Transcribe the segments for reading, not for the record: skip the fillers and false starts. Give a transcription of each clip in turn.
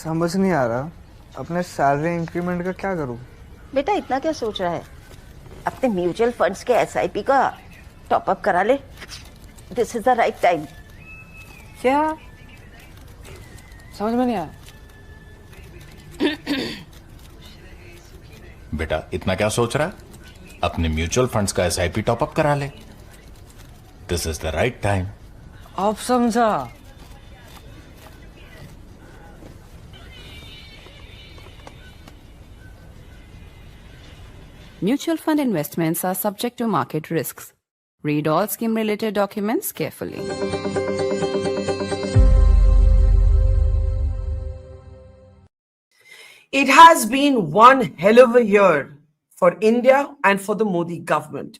समझ नहीं आ रहा अपने सैलरी इंक्रीमेंट का क्या करूं। बेटा इतना क्या सोच रहा है, अपने म्यूचुअल फंड्स के एसआईपी का टॉप अप करा ले। This is the right time. क्या समझ में नहीं आया? बेटा इतना क्या सोच रहा है? अपने म्यूचुअल फंड्स का एसआईपी टॉप अप करा ले। This is the right time. अब समझा। Mutual fund investments are subject to market risks. Read all scheme-related documents carefully. It has been one hell of a year for India and for the Modi government.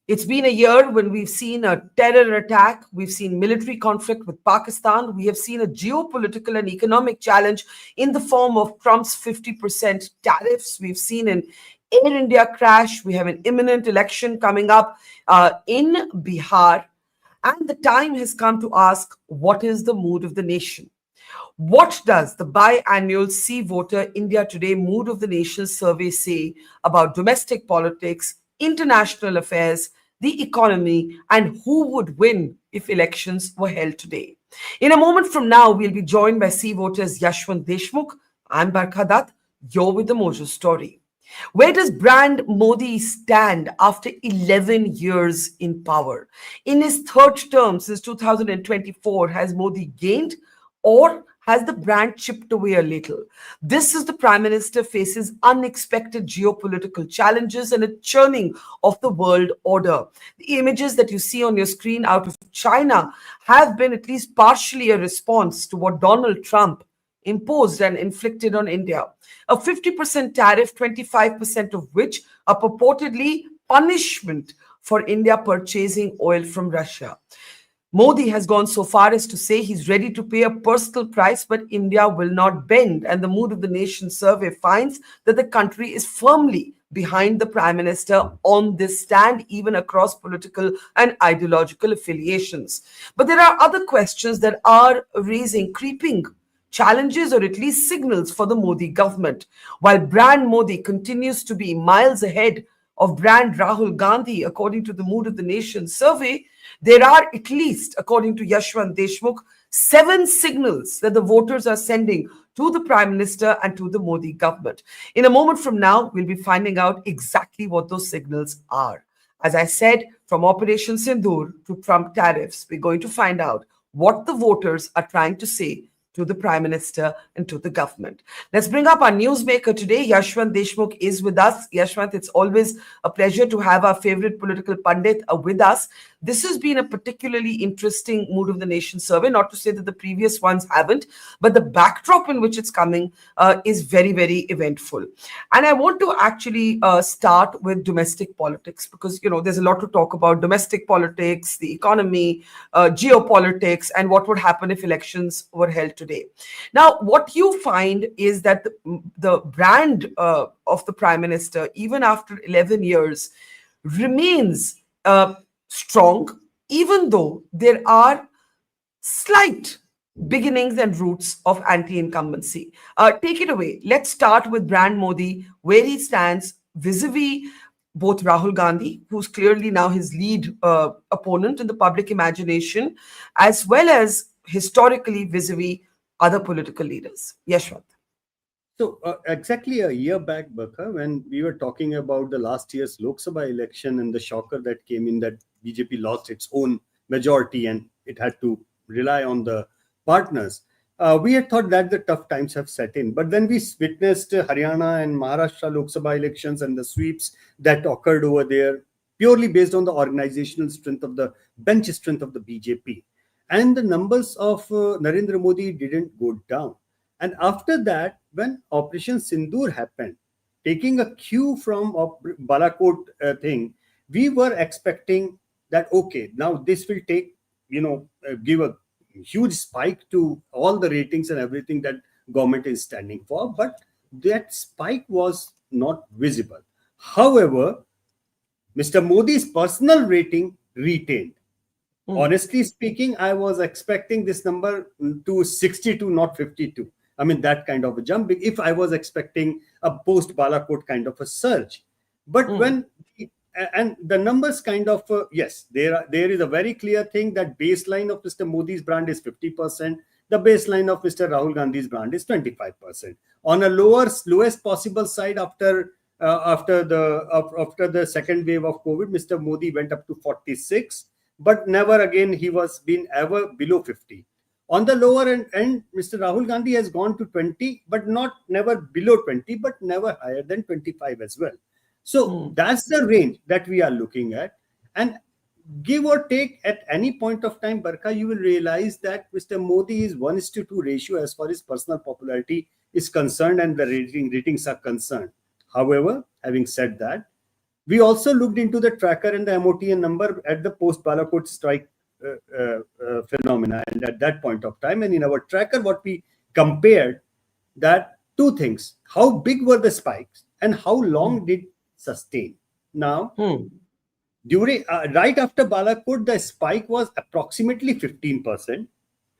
It's been a year when we've seen a terror attack, we've seen military conflict with Pakistan, we have seen a geopolitical and economic challenge in the form of Trump's 50% tariffs. We've seen an Air India crash. We have an imminent election coming up in Bihar. And the time has come to ask, what is the mood of the nation? What does the biannual CVoter India Today Mood of the Nation survey say about domestic politics, international affairs, the economy, and who would win if elections were held today? In a moment from now, we'll be joined by CVoter's Yashwant Deshmukh. I'm Barkha Dutt. You're with the Mojo story. Where does brand Modi stand after 11 years in power? In his third term since 2024, has Modi gained or has the brand chipped away a little? This is the Prime Minister faces unexpected geopolitical challenges and a churning of the world order. The images that you see on your screen out of China have been at least partially a response to what Donald Trump imposed and inflicted on India. A 50% tariff, 25% of which are purportedly punishment for India purchasing oil from Russia. Modi has gone so far as to say he's ready to pay a personal price, but India will not bend. And the Mood of the Nation survey finds that the country is firmly behind the Prime Minister on this stand, even across political and ideological affiliations. But there are other questions that are raising creeping challenges or at least signals for the Modi government. While brand Modi continues to be miles ahead of brand Rahul Gandhi, according to the Mood of the Nation survey, there are at least, according to Yashwant Deshmukh, 7 signals that the voters are sending to the Prime Minister and to the Modi government. In a moment from now, we'll be finding out exactly what those signals are. As I said, from Operation Sindoor to Trump tariffs, we're going to find out what the voters are trying to say to the Prime Minister and to the government. Let's bring up our newsmaker today. Yashwant Deshmukh is with us. Yashwant, it's always a pleasure to have our favorite political pundit with us. This has been a particularly interesting Mood of the Nation survey, not to say that the previous ones haven't, but the backdrop in which it's coming is very, very eventful. And I want to actually start with domestic politics because, you know, there's a lot to talk about: domestic politics, the economy, geopolitics, and what would happen if elections were held today. Now, what you find is that the brand of the Prime Minister, even after 11 years, remains strong, even though there are slight beginnings and roots of anti-incumbency. Take it away. Let's start with brand Modi, where he stands vis-a-vis both Rahul Gandhi, who's clearly now his lead opponent in the public imagination, as well as historically vis-a-vis other political leaders. Yashwant. So exactly a year back, Barkha, when we were talking about the last year's Lok Sabha election and the shocker that came in that BJP lost its own majority and it had to rely on the partners, we had thought that the tough times have set in. But then we witnessed Haryana and Maharashtra Lok Sabha elections and the sweeps that occurred over there, purely based on the organizational strength of the bench strength of the BJP. And the numbers of Narendra Modi didn't go down. And after that, when Operation Sindoor happened, taking a cue from Balakot thing, we were expecting that, okay, now this will take, give a huge spike to all the ratings and everything that government is standing for. But that spike was not visible. However, Mr. Modi's personal rating retained. Honestly speaking, I was expecting this number to 62, not 52. I mean, that kind of a jump, if I was expecting a post Balakot kind of a surge. But when, and the numbers kind of, yes, there is a very clear thing that baseline of Mr. Modi's brand is 50%. The baseline of Mr. Rahul Gandhi's brand is 25%. On a lowest possible side after the second wave of COVID, Mr. Modi went up to 46, but never again he was been ever below 50. On the lower end, Mr. Rahul Gandhi has gone to 20, but never below 20, but never higher than 25 as well. So that's the range that we are looking at. And give or take at any point of time, Barkha, you will realize that Mr. Modi is 1:2 ratio as far as personal popularity is concerned and the ratings are concerned. However, having said that, we also looked into the tracker and the MOTN number at the post-Balakot strike phenomena, and at that point of time, and in our tracker, what we compared that two things: how big were the spikes and how long did sustain. Now, during right after Balakot, the spike was approximately 15%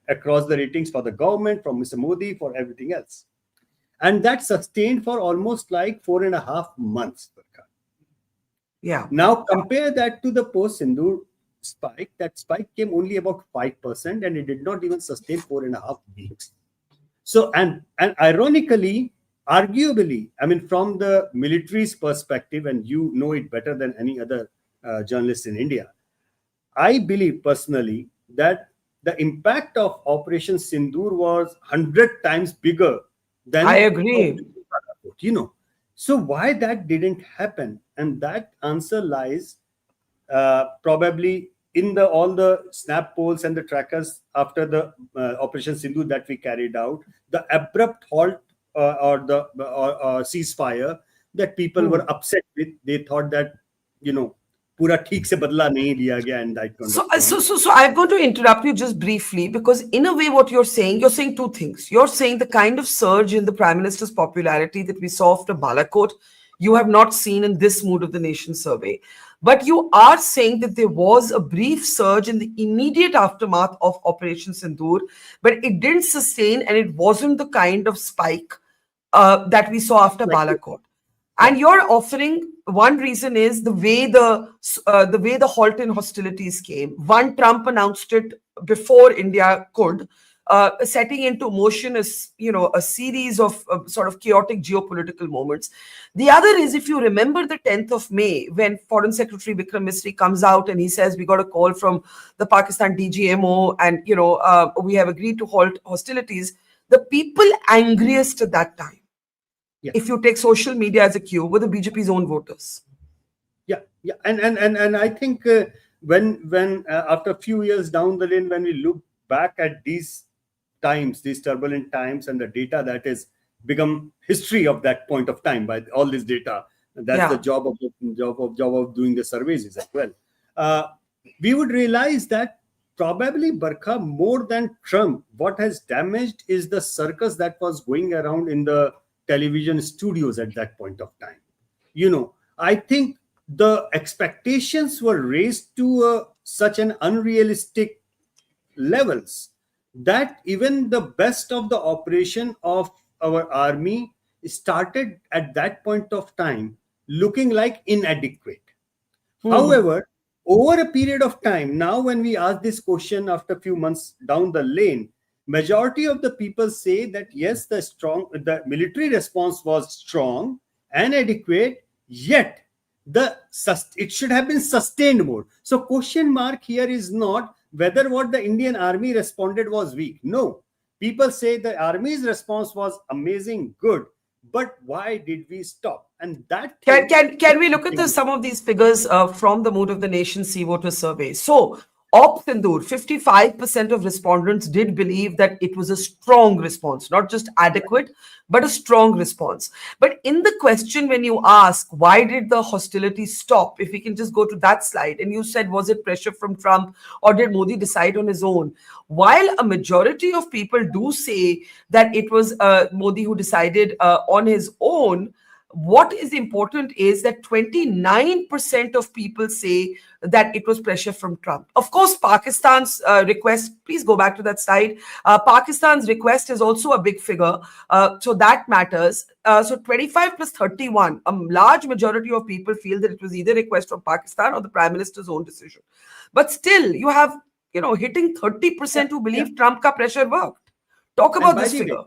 across the ratings for the government, from Mr. Modi, for everything else, and that sustained for almost like 4.5 months. Yeah. Now compare that to the post-Sindoor spike. That spike came only about 5%, and it did not even sustain 4.5 weeks. So, and ironically, arguably, I mean, from the military's perspective, and you know it better than any other journalist in India, I believe personally that the impact of Operation Sindoor was 100 times bigger than. I agree. You know, so why that didn't happen? And that answer lies probably in all the snap polls and the trackers after the Operation Sindoor that we carried out, the abrupt halt or the ceasefire that people were upset with. They thought that, you know, pura theek se badla nahi liya gaya, and that kind of thing. So I'm going to interrupt you just briefly, because in a way what you're saying two things. You're saying the kind of surge in the Prime Minister's popularity that we saw after Balakot, you have not seen in this Mood of the Nation survey. But you are saying that there was a brief surge in the immediate aftermath of Operation Sindoor, but it didn't sustain, and it wasn't the kind of spike that we saw after Balakot. And you're offering one reason is the way the halt in hostilities came. One, Trump announced it before India could, setting into motion a series of sort of chaotic geopolitical moments. The other is, if you remember the 10th of May, when Foreign Secretary Vikram Misri comes out and he says, we got a call from the Pakistan DGMO and, we have agreed to halt hostilities. The people angriest at that time, if you take social media as a cue, were the BJP's own voters. Yeah. And I think when after a few years down the lane, when we look back at these times, these turbulent times, and the data that has become history of that point of time by all this data, that's the job of doing the surveys as well. We would realize that probably, Barkha, more than Trump, what has damaged is the circus that was going around in the television studios at that point of time. I think the expectations were raised to such an unrealistic levels that even the best of the operation of our army started at that point of time looking like inadequate. However, over a period of time, now when we ask this question after a few months down the lane, majority of the people say that yes, the military response was strong and adequate, yet it should have been sustained more. So question mark here is not whether what the Indian army responded was weak. No, people say the army's response was amazing, good, but why did we stop? And that can we look at some of these figures from the Mood of the Nation CVoter survey? So Op Sindoor, 55% of respondents did believe that it was a strong response, not just adequate, but a strong response. But in the question, when you ask, why did the hostilities stop? If we can just go to that slide, and you said, was it pressure from Trump or did Modi decide on his own? While a majority of people do say that it was Modi who decided on his own, what is important is that 29% of people say that it was pressure from Trump. Of course, Pakistan's request, please go back to that slide. Pakistan's request is also a big figure. So that matters. So 25 plus 31, a large majority of people feel that it was either a request from Pakistan or the Prime Minister's own decision. But still, you have, hitting 30% who believe Trump ka pressure worked. Talk about this figure.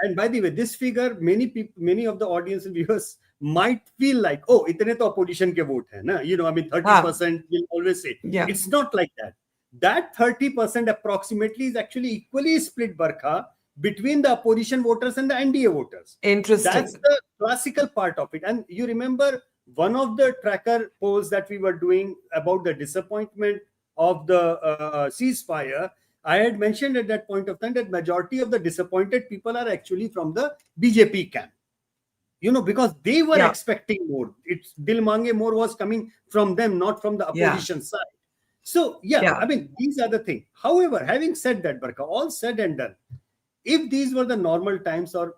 And by the way, this figure, many of the audience and viewers might feel like, oh, itne to opposition ke vote hai, na? 30% will always say. Yeah. It's not like that. That 30% approximately is actually equally split, Barkha, between the opposition voters and the NDA voters. Interesting. That's the classical part of it. And you remember one of the tracker polls that we were doing about the disappointment of the ceasefire, I had mentioned at that point of time that majority of the disappointed people are actually from the BJP camp. Because they were expecting more. It's Dil Mange more was coming from them, not from the opposition side. So, I mean, these are the things. However, having said that, Barkha, all said and done, if these were the normal times or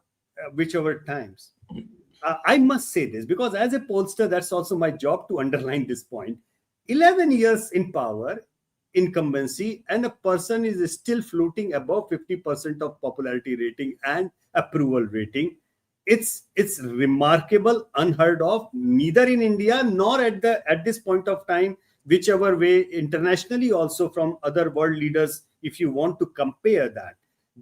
whichever times, I must say this, because as a pollster, that's also my job to underline this point. 11 years in power, incumbency, and a person is still floating above 50% of popularity rating and approval rating. It's remarkable, unheard of, neither in India nor at this point of time, whichever way internationally also from other world leaders, if you want to compare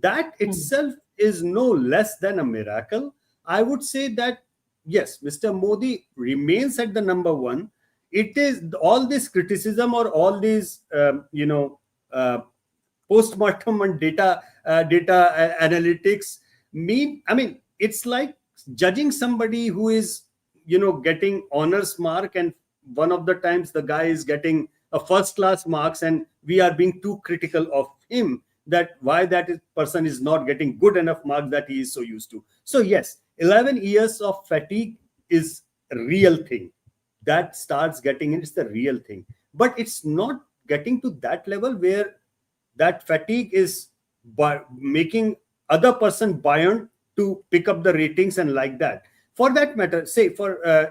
that itself is no less than a miracle. I would say that yes, Mr. Modi remains at the number one. It is all this criticism or all these, postmortem and data analytics it's like judging somebody who is, getting honors mark, and one of the times the guy is getting a first class marks, and we are being too critical of him that why that person is not getting good enough marks that he is so used to. So yes, 11 years of fatigue is a real thing. That starts getting in, it's the real thing. But it's not getting to that level where that fatigue is making other person buoyant to pick up the ratings and like that. For that matter, say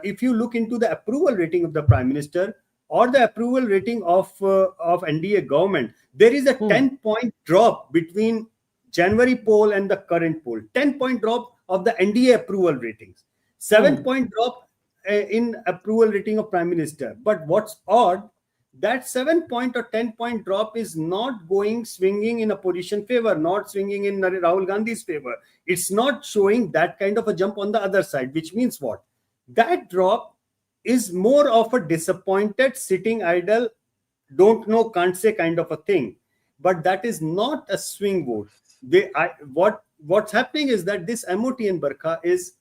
if you look into the approval rating of the Prime Minister or the approval rating of NDA government, there is a 10-point drop between January poll and the current poll. 10-point drop of the NDA approval ratings. 7-point drop in approval rating of Prime Minister. But what's odd, that 7-point or 10-point drop is not swinging in opposition favor, not swinging in Rahul Gandhi's favor. It's not showing that kind of a jump on the other side, which means what? That drop is more of a disappointed, sitting idle, don't know, can't say kind of a thing. But that is not a swing vote. What's happening is that this MOTN, Barkha, is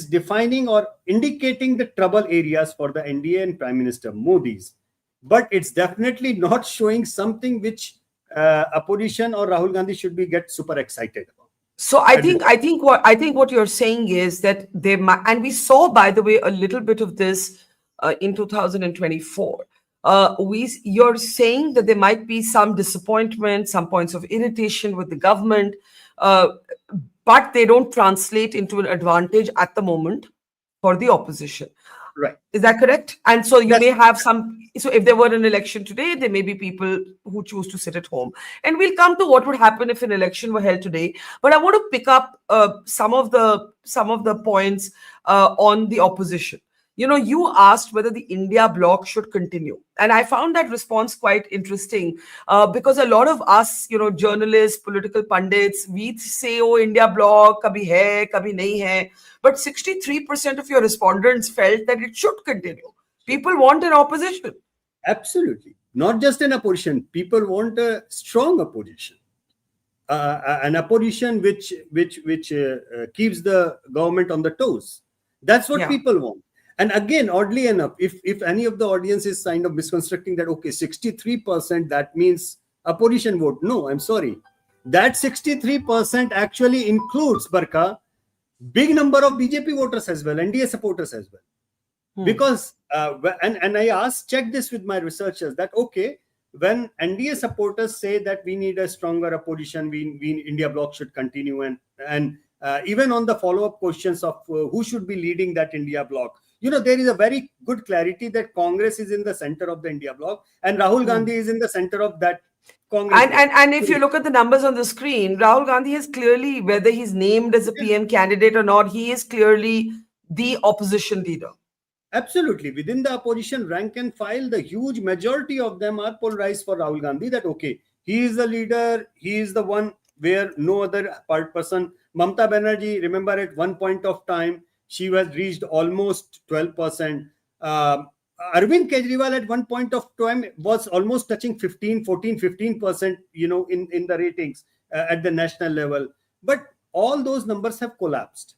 defining or indicating the trouble areas for the NDA and Prime Minister Modi's, but it's definitely not showing something which opposition or Rahul Gandhi should get super excited about. So I think what you're saying is that they might, and we saw, by the way, a little bit of this in 2024. You're saying that there might be some disappointment, some points of irritation with the government, but they don't translate into an advantage at the moment for the opposition. Right. Is that correct? And so you may have some, so if there were an election today, there may be people who choose to sit at home. And we'll come to what would happen if an election were held today. But I want to pick up some of the points on the opposition. You asked whether the India bloc should continue. And I found that response quite interesting because a lot of us, journalists, political pundits, we say, oh, India bloc, kabhi hai, kabhi nahi hai. But 63% of your respondents felt that it should continue. People want an opposition. Absolutely. Not just an opposition. People want a strong opposition. An opposition which keeps the government on the toes. That's what people want. And again, oddly enough, if any of the audience is kind of misconstructing that, okay, 63%, that means opposition vote. No, I'm sorry. That 63% actually includes, Barkha, big number of BJP voters as well, NDA supporters as well. Because, and I check this with my researchers that, okay, when NDA supporters say that we need a stronger opposition, we India bloc should continue and even on the follow-up questions of who should be leading that India bloc. There is a very good clarity that Congress is in the center of the India bloc and Rahul Gandhi is in the center of that Congress. And if you look at the numbers on the screen, Rahul Gandhi is clearly, whether he's named as a PM candidate or not, he is clearly the opposition leader. Absolutely. Within the opposition rank and file, the huge majority of them are polarized for Rahul Gandhi that, okay, he is the leader, he is the one where no other person. Mamata Banerjee, remember at one point of time, she was reached almost 12%. Arvind Kejriwal at one point of time was almost touching 15%, in the ratings at the national level. But all those numbers have collapsed.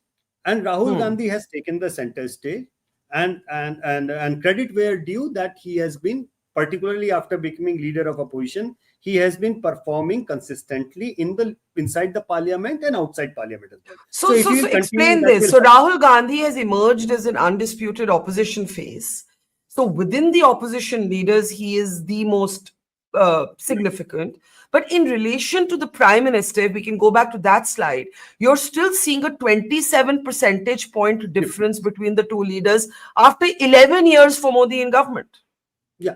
And Rahul Gandhi has taken the center stage. And credit where due that he has been, particularly after becoming leader of opposition, he has been performing consistently inside the parliament and outside parliament as well. So explain this. So Rahul Gandhi has emerged as an undisputed opposition face. So within the opposition leaders, he is the most significant. But in relation to the prime minister, if we can go back to that slide, you're still seeing a 27 percentage point difference between the two leaders after 11 years for Modi in government. Yeah,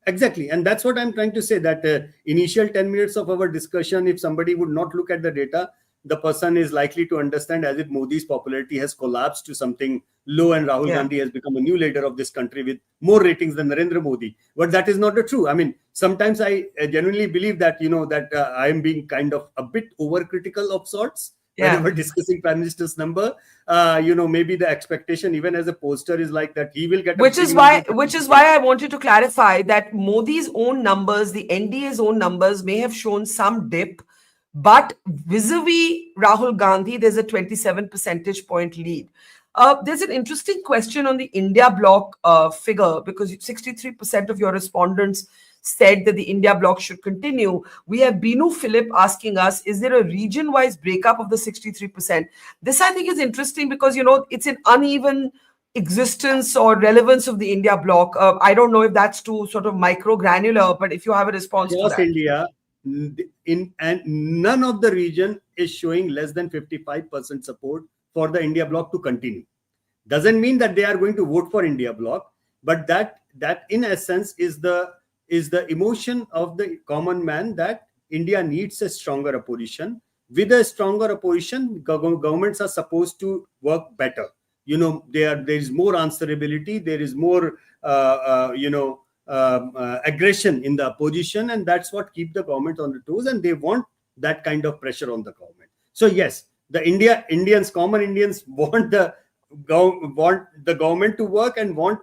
exactly. And that's what I'm trying to say, that initial 10 minutes of our discussion, if somebody would not look at the data, the person is likely to understand as if Modi's popularity has collapsed to something low and Rahul Gandhi has become a new leader of this country with more ratings than Narendra Modi. But that is not the true. I mean, sometimes I genuinely believe that, I am being kind of a bit overcritical of sorts whenever discussing Prime Minister's number. Maybe the expectation, even as a pollster, is like that he will get. Which is why I wanted to clarify that Modi's own numbers, the NDA's own numbers may have shown some dip. But vis-a-vis Rahul Gandhi, there's a 27 percentage point lead. There's an interesting question on the India bloc figure, because 63% of your respondents said that the India bloc should continue. We have Binu Philip asking us, is there a region-wise breakup of the 63%? This, I think, is interesting because, it's an uneven existence or relevance of the India bloc. I don't know if that's too sort of micro-granular, but if you have a response to that. India, and none of the region is showing less than 55% support for the India bloc to continue. Doesn't mean that they are going to vote for India bloc, but that in essence is the emotion of the common man that India needs a stronger opposition. With a stronger opposition, governments are supposed to work better. There is more answerability, there is more aggression in the opposition, and that's what keeps the government on the toes, and they want that kind of pressure on the government. So yes, the common Indians want the government to work and want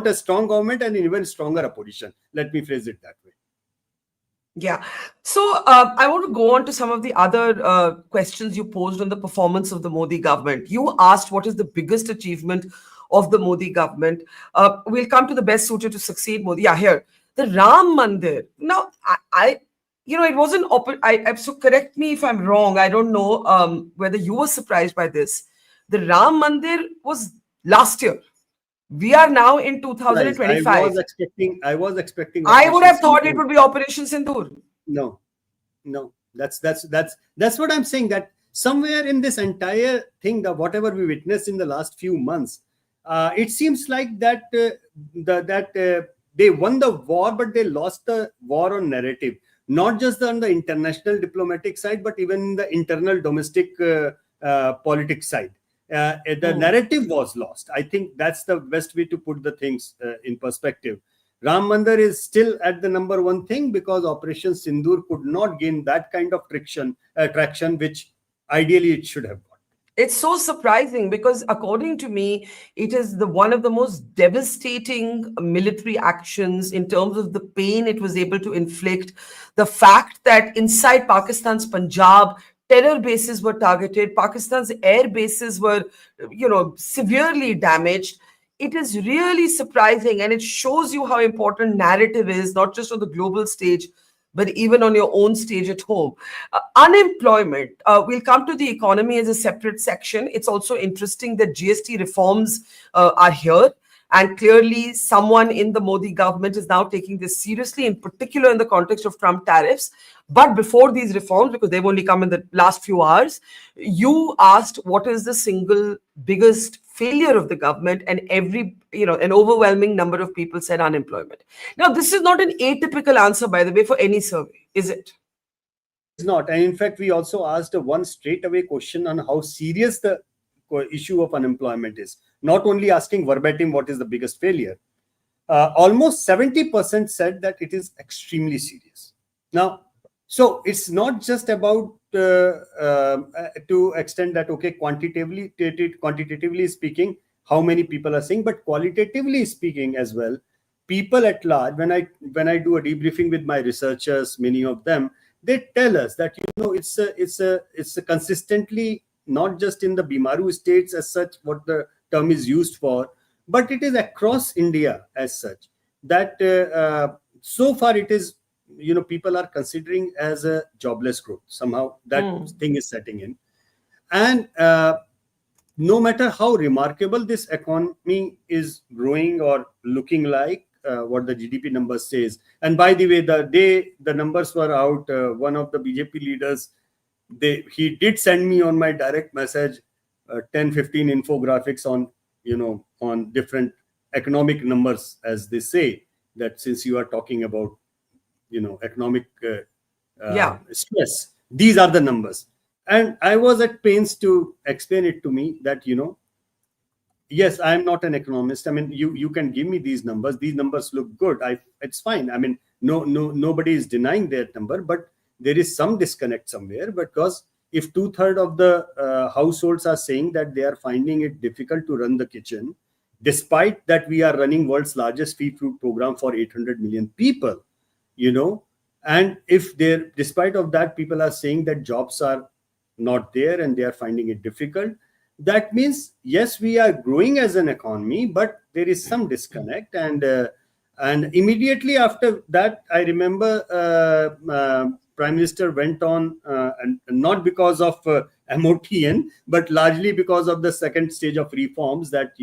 a strong government and an even stronger opposition. Let me phrase it that way. Yeah. So I want to go on to some of the other questions you posed on the performance of the Modi government. You asked what is the biggest achievement of the Modi government. We'll come to the best suited to succeed Modi. Yeah, here. The Ram Mandir. Now, it wasn't so correct me if I'm wrong. I don't know whether you were surprised by this. The Ram Mandir was last year. We are now in 2025. I was expecting. I would have thought it would be Operation Sindoor. No. That's what I'm saying. That somewhere in this entire thing, that whatever we witnessed in the last few months, it seems like that they won the war, but they lost the war on narrative. Not just on the international diplomatic side, but even in the internal domestic politics side. The narrative was lost. I think that's the best way to put the things in perspective. Ram Mandir is still at the number one thing because Operation Sindoor could not gain that kind of traction which ideally it should have got. It's so surprising because according to me, it is one of the most devastating military actions in terms of the pain it was able to inflict. The fact that inside Pakistan's Punjab, terror bases were targeted, Pakistan's air bases were, severely damaged. It is really surprising, and it shows you how important narrative is, not just on the global stage, but even on your own stage at home. Unemployment. We'll come to the economy as a separate section. It's also interesting that GST reforms are here. And clearly, someone in the Modi government is now taking this seriously, in particular in the context of Trump tariffs. But before these reforms, because they've only come in the last few hours, you asked what is the single biggest failure of the government, and an overwhelming number of people said unemployment. Now, this is not an atypical answer, by the way, for any survey, is it? It's not. And in fact, we also asked a one straightaway question on how serious the issue of unemployment is. Not only asking verbatim what is the biggest failure. Almost 70% said that it is extremely serious. Now, so it's not just about to extend that, okay, quantitatively speaking, how many people are saying, but qualitatively speaking as well, people at large, when I do a debriefing with my researchers, many of them, they tell us that, it's a consistently, not just in the Bimaru states as such, what the term is used for, but it is across India as such, that so far it is, people are considering as a jobless growth. Somehow that thing is setting in. And no matter how remarkable this economy is growing or looking like, what the GDP number says. And by the way, the day the numbers were out, one of the BJP leaders, he did send me on my direct message 10-15 infographics on on different economic numbers, as they say, that since you are talking about economic stress, these are the numbers. And I was at pains to explain it to me that yes, I am not an economist. I mean, you can give me these numbers look good, it's fine. I mean, nobody is denying that number, but there is some disconnect somewhere, because if 2/3 of the households are saying that they are finding it difficult to run the kitchen, despite that we are running world's largest free food program for 800 million people, and if despite of that, people are saying that jobs are not there and they are finding it difficult, that means, yes, we are growing as an economy, but there is some disconnect. And immediately after that, I remember Prime Minister went on, and not because of MOTN, but largely because of the second stage of reforms, that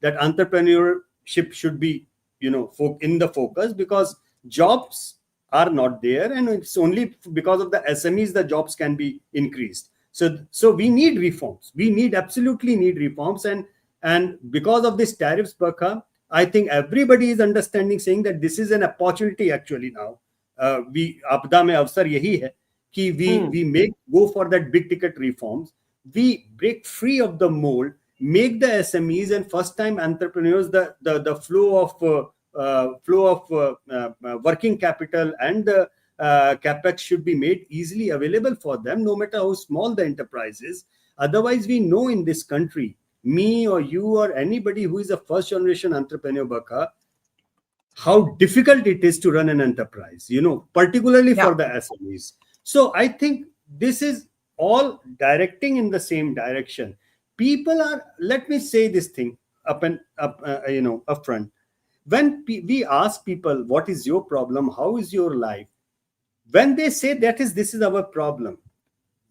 that entrepreneurship should be in the focus, because jobs are not there, and it's only because of the SMEs the jobs can be increased. So we need reforms. We absolutely need reforms, and because of this tariffs, Barkha, I think everybody is understanding, saying that this is an opportunity actually now. We आपदा में अवसर यही है कि we go for that big ticket reforms. We break free of the mold, make the SMEs and first time entrepreneurs the flow of working capital and the capex should be made easily available for them, no matter how small the enterprise is. Otherwise, we know in this country, me or you or anybody who is a first generation entrepreneur, Barkha, how difficult it is to run an enterprise, particularly for the SMEs. So I think this is all directing in the same direction. People are, let me say this thing upfront. When we ask people, what is your problem? How is your life? When they say this is our problem,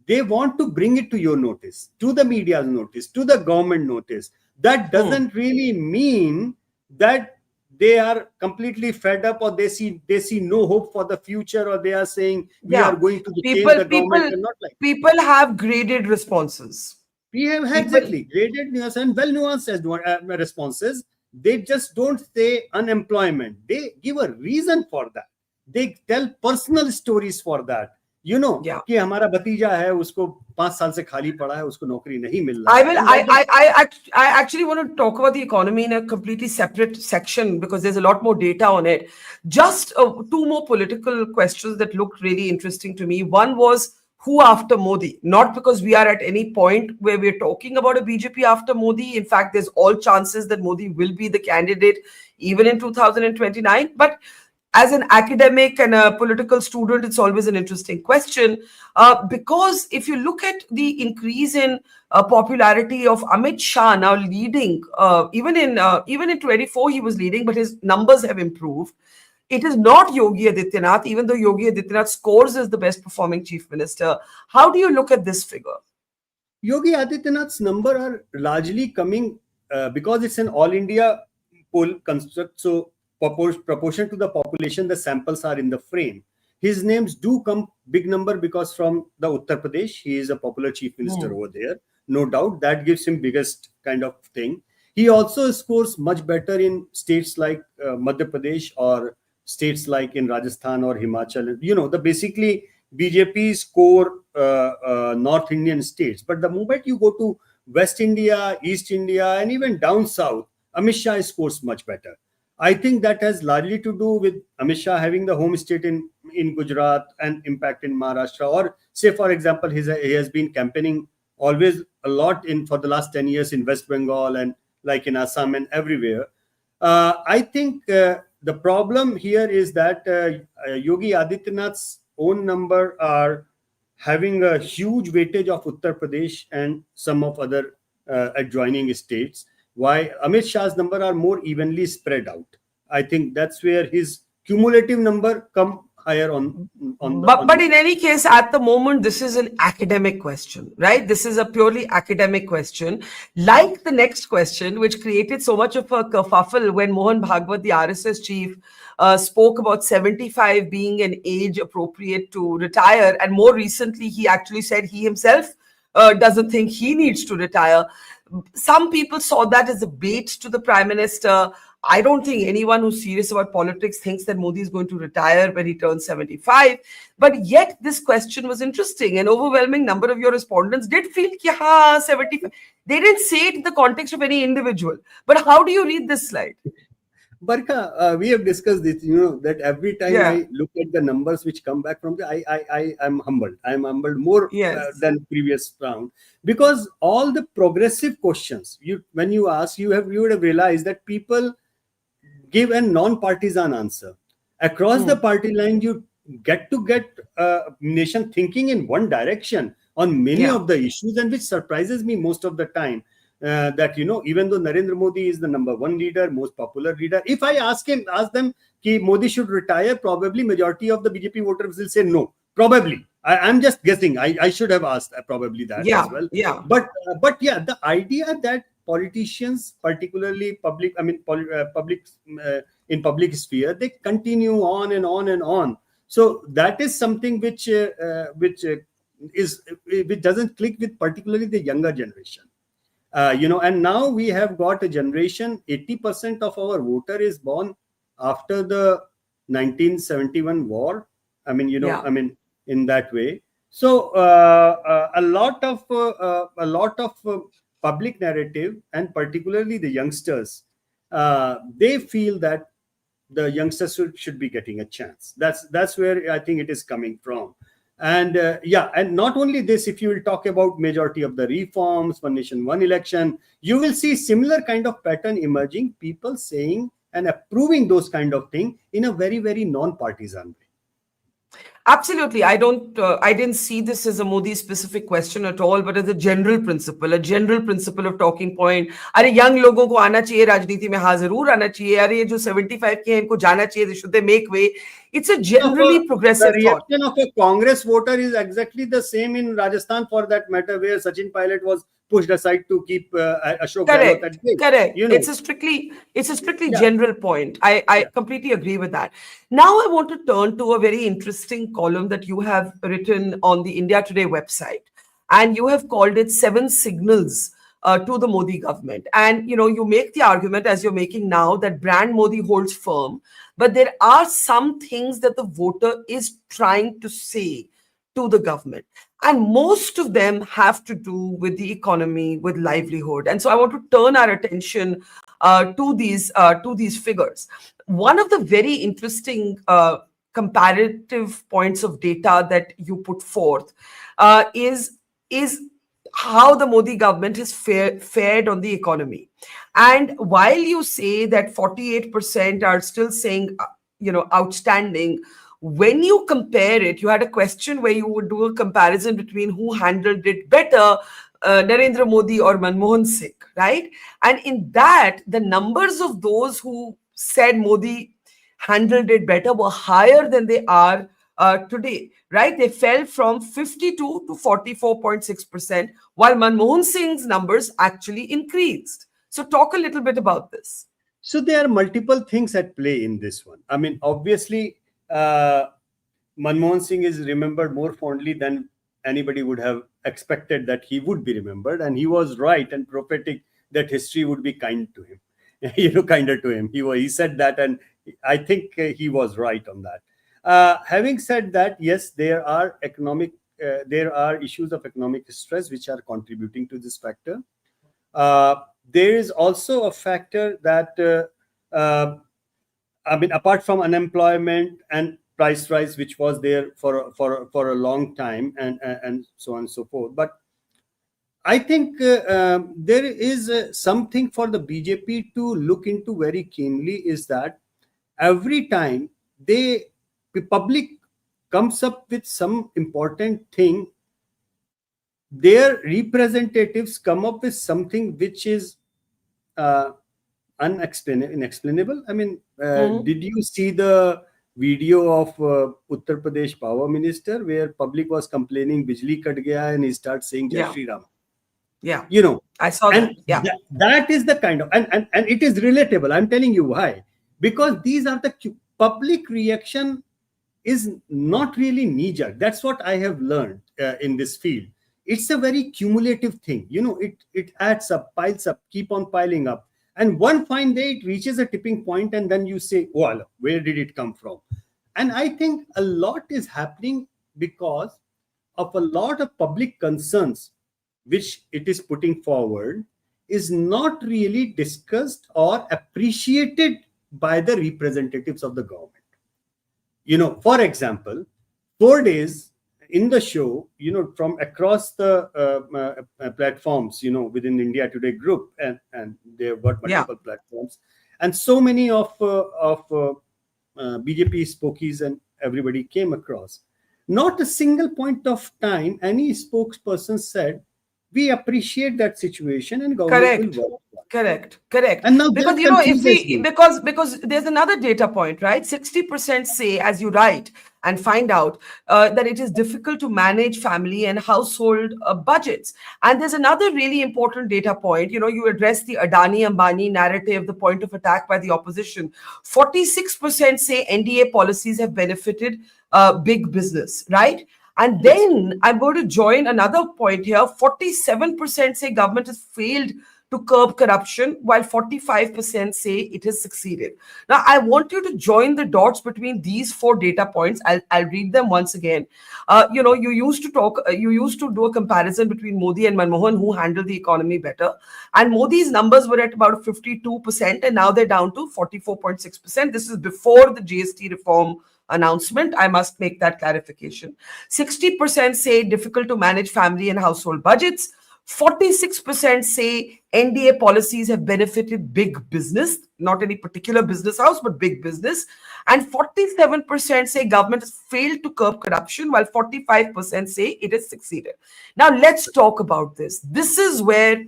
they want to bring it to your notice, to the media's notice, to the government notice. That doesn't really mean that they are completely fed up, or they see no hope for the future, or they are saying we are going to change the government. And not like people have graded responses. We have exactly graded and well nuanced responses. They just don't say unemployment. They give a reason for that. They tell personal stories for that. कि हमारा भतीजा है, उसको 5 साल से खाली पड़ा है, उसको नौकरी नहीं मिल रहा है. I actually want to talk about the economy in a completely separate section, because there's a lot more data on it. Just 2 more political questions that looked really interesting to me. One was, who after Modi? Not because we are at any point where we're talking about a BJP after Modi. In fact, there's all chances that Modi will be the candidate even in 2029. But as an academic and a political student, it's always an interesting question, because if you look at the increase in popularity of Amit Shah now leading, even in 24 he was leading, but his numbers have improved. It is not Yogi Adityanath, even though Yogi Adityanath scores as the best performing chief minister. How do you look at this figure? Yogi Adityanath's number are largely coming because it's an all India poll construct. So proportion to the population, the samples are in the frame. His names do come big number because from the Uttar Pradesh, he is a popular chief minister over there. No doubt that gives him biggest kind of thing. He also scores much better in states like Madhya Pradesh or states like in Rajasthan or Himachal. The basically BJP's core North Indian states. But the moment you go to West India, East India, and even down south, Amit Shah scores much better. I think that has largely to do with Amit Shah having the home state in Gujarat and impact in Maharashtra. Or say, for example, he has been campaigning always a lot for the last 10 years in West Bengal and like in Assam and everywhere. I think the problem here is that Yogi Adityanath's own number are having a huge weightage of Uttar Pradesh and some of other adjoining states, while Amit Shah's number are more evenly spread out. I think that's where his cumulative number come higher but in any case, at the moment, this is an academic question, right? This is a purely academic question. Like the next question, which created so much of a kerfuffle when Mohan Bhagwat, the RSS chief, spoke about 75 being an age appropriate to retire. And more recently, he actually said he himself doesn't think he needs to retire. Some people saw that as a bait to the Prime Minister. I don't think anyone who's serious about politics thinks that Modi is going to retire when he turns 75. But yet this question was interesting. An overwhelming number of your respondents did feel ki, haan, 75. They didn't say it in the context of any individual. But how do you read this slide? Barkha, we have discussed this, that every time I look at the numbers which come back from I am humbled. I am humbled more than previous round, because all the progressive questions, when you ask, you would have realized that people give a non-partisan answer. Across the party line, you get nation thinking in one direction on many of the issues, and which surprises me most of the time. That even though Narendra Modi is the number one leader, most popular leader, if I ask them ki Modi should retire, probably majority of the BJP voters will say no. Probably, I'm just guessing. I should have asked probably that as well. But the idea that politicians, particularly public in public sphere, they continue on and on and on. So that is something which doesn't click with particularly the younger generation. And now we have got a generation, 80% of our voter is born after the 1971 war. In that way. So a lot of public narrative, and particularly the youngsters, they feel that the youngsters should be getting a chance. That's where I think it is coming from. And and not only this, if you will talk about majority of the reforms, one nation, one election, you will see similar kind of pattern emerging, people saying and approving those kind of things in a very, very non-partisan way. Absolutely. I didn't see this as a Modi specific question at all, but as a general principle of talking point. अरे young लोगों को आना चाहिए राजनीति में, हाँ जरूर आना चाहिए. अरे ये जो 75 के हैं इनको जाना चाहिए, should they make way? It's a generally progressive thought. The reaction of a Congress voter is exactly the same in Rajasthan, for that matter, where Sachin Pilot was pushed aside to keep Ashok Gehlot at bay. Correct. It's a strictly general point. I completely agree with that. Now I want to turn to a very interesting column that you have written on the India Today website, and you have called it 7 Signals to the Modi government. And you make the argument, as you're making now, that brand Modi holds firm, but there are some things that the voter is trying to say to the government. And most of them have to do with the economy, with livelihood. And so I want to turn our attention to these figures. One of the very interesting comparative points of data that you put forth is how the Modi government has fared on the economy. And while you say that 48% are still saying, outstanding, when you compare it, you had a question where you would do a comparison between who handled it better, Narendra Modi or Manmohan Singh, right? And in that, the numbers of those who said Modi handled it better were higher than they are today, right? They fell from 52 to 44.6%, while Manmohan Singh's numbers actually increased. So talk a little bit about this. So there are multiple things at play in this one. I mean, obviously, Manmohan Singh is remembered more fondly than anybody would have expected that he would be remembered, and he was right and prophetic that history would be kind to him, kinder to him. He said that, and I think he was right on that. Having said that, yes, there are issues of economic stress which are contributing to this factor. There is also a factor that, I mean, apart from unemployment and price rise, which was there for a long time, and so on and so forth. But I think there is something for the BJP to look into very keenly, is that every time the public comes up with some important thing, their representatives come up with something which is inexplainable. I mean, did you see the video of Uttar Pradesh power minister where public was complaining bijli kat gaya and he starts saying Jai Shri Ram? Yeah, I saw that. Yeah, that is the kind of, and it is relatable. I'm telling you why. Because these are the public reaction is not really knee-jerk. That's what I have learned in this field. It's a very cumulative thing. It adds up, piles up, keep on piling up. And one fine day it reaches a tipping point, and then you say, oh, where did it come from? And I think a lot is happening because of a lot of public concerns which it is putting forward is not really discussed or appreciated by the representatives of the government. For example, 4 days in the show, from across the platforms, within India Today group, and they've got multiple platforms, and so many of BJP spokies and everybody came across. Not a single point of time any spokesperson said, we appreciate that situation and government will work. Correct. And now because because there's another data point, right? 60% say, as you write and find out, that it is difficult to manage family and household budgets. And there's another really important data point. You address the Adani Ambani narrative, the point of attack by the opposition. 46% say NDA policies have benefited big business, right? And then I'm going to join another point here. 47% say government has failed to curb corruption, while 45% say it has succeeded. Now, I want you to join the dots between these 4 data points. I'll read them once again. You used to do a comparison between Modi and Manmohan, who handled the economy better. And Modi's numbers were at about 52%, and now they're down to 44.6%. This is before the GST reform announcement. I must make that clarification. 60% say difficult to manage family and household budgets. 46% say NDA policies have benefited big business, not any particular business house, but big business. And 47% say government has failed to curb corruption, while 45% say it has succeeded. Now, let's talk about this. This is where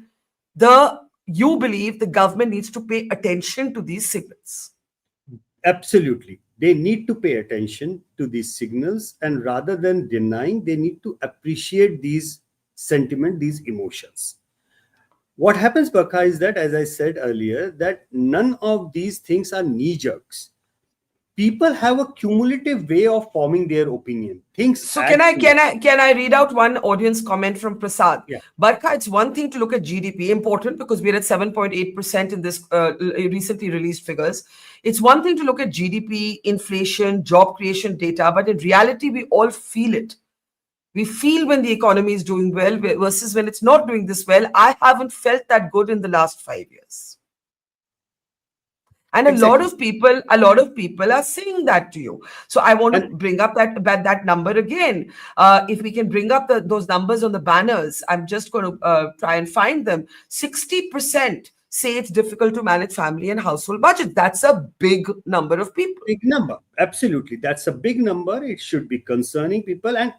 you believe the government needs to pay attention to these signals. Absolutely. They need to pay attention to these signals, and rather than denying, they need to appreciate these sentiment, these emotions. What happens, Barkha, is that, as I said earlier, that none of these things are knee-jerks. People have a cumulative way of forming their opinion. So can I read out one audience comment from Prasad? Yeah. Barkha, it's one thing to look at GDP, important because we're at 7.8% in this recently released figures. It's one thing to look at GDP, inflation, job creation data, but in reality, we all feel it. We feel when the economy is doing well versus when it's not doing this well. I haven't felt that good in the last 5 years. And Exactly. a lot of people are saying that to you. So I want to bring up that number again. If we can bring up those numbers on the banners, I'm just going to try and find them. 60% say it's difficult to manage family and household budget. That's a big number of people. Big number. Absolutely. That's a big number. It should be concerning people. And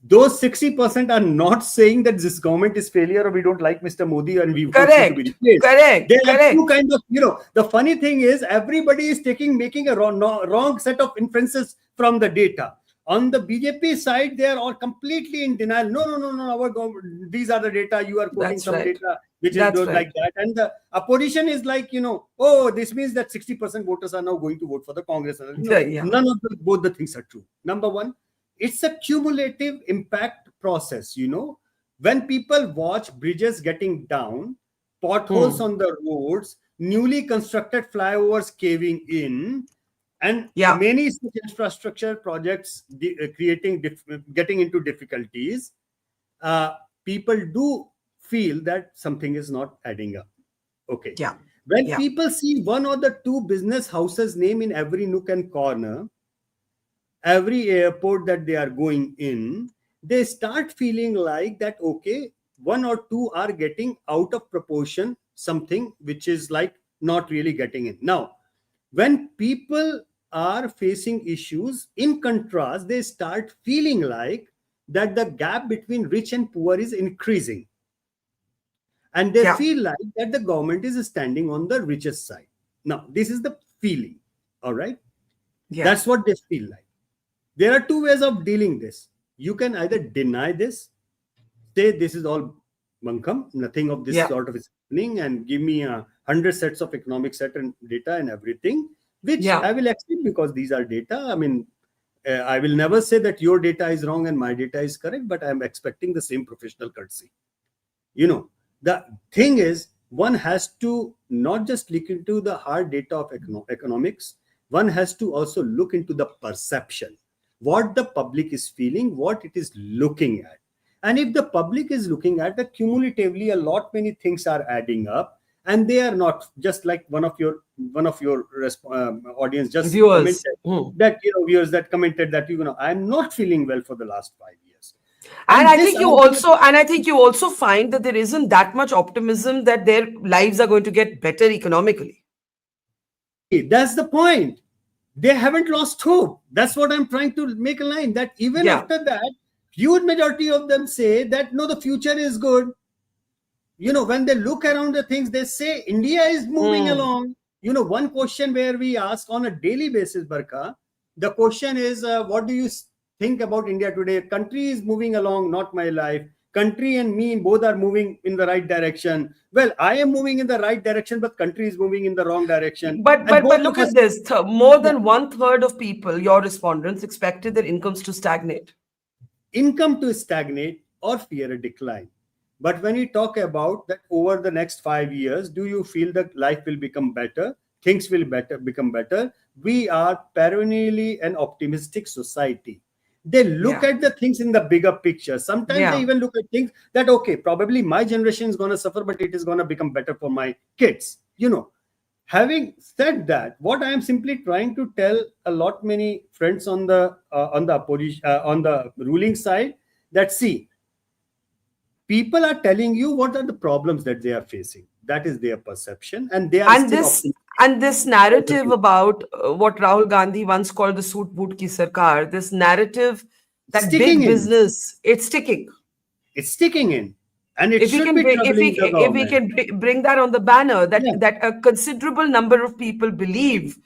those 60% are not saying that this government is failure or we don't like Mr. Modi and we want him to be replaced. Correct. There are two kinds of, the funny thing is everybody is making a wrong set of inferences from the data. On the BJP side, they are all completely in denial. No, our government, these are the data. You are quoting some data which is That's like right. that. And the opposition is like, oh, this means that 60% voters are now going to vote for the Congress. Yeah. None of both the things are true. Number one, it's a cumulative impact process. When people watch bridges getting down, potholes on the roads, newly constructed flyovers caving in, and Yeah. many such infrastructure projects getting into difficulties, people do feel that something is not adding up. Okay. Yeah. When Yeah. people see one or the two business houses name in every nook and corner, every airport that they are going in, they start feeling like that, okay, one or two are getting out of proportion, something which is like not really getting in. Now, when people are facing issues, in contrast, they start feeling like that the gap between rich and poor is increasing. And they Yeah. feel like that the government is standing on the richest side. Now, this is the feeling. All right. Yeah. That's what they feel like. There are two ways of dealing this. You can either deny this, say this is all bunkum, nothing of this sort of is happening, and give me 100 sets of economic set and data and everything, which I will accept because these are data. I mean, I will never say that your data is wrong and my data is correct, but I'm expecting the same professional courtesy. The thing is, one has to not just look into the hard data of economics, one has to also look into the perception, what the public is feeling, what it is looking at. And if the public is looking at that cumulatively, a lot many things are adding up, and they are not just like one of your audience just Viewers. commented that viewers that commented that I'm not feeling well for the last 5 years. And I think you also find that there isn't that much optimism that their lives are going to get better economically. That's the point. They haven't lost hope. That's what I'm trying to make a line, that even after that, huge majority of them say that no, the future is good. When they look around the things, they say India is moving along. One question where we ask on a daily basis, Barkha, the question is, what do you think about India today? Country is moving along, not my life. Country and me both are moving in the right direction. Well, I am moving in the right direction, but country is moving in the wrong direction. But look at this. More than 1/3 of people, your respondents, expected their incomes to stagnate. Income to stagnate or fear a decline. But when we talk about that over the next 5 years, do you feel that life will become better? Things will become better? We are perennially an optimistic society. They look at the things in the bigger picture. Sometimes they even look at things that, okay, probably my generation is going to suffer, but it is going to become better for my kids. Having said that, what I am simply trying to tell a lot many friends on the opposition, on the ruling side, that see, people are telling you what are the problems that they are facing. That is their perception, and they are this narrative about what Rahul Gandhi once called the suit boot ki sarkar, this narrative that big business, it's sticking. It's sticking in. And it should be troubling the government. If we can bring that on the banner, that a considerable number of people believe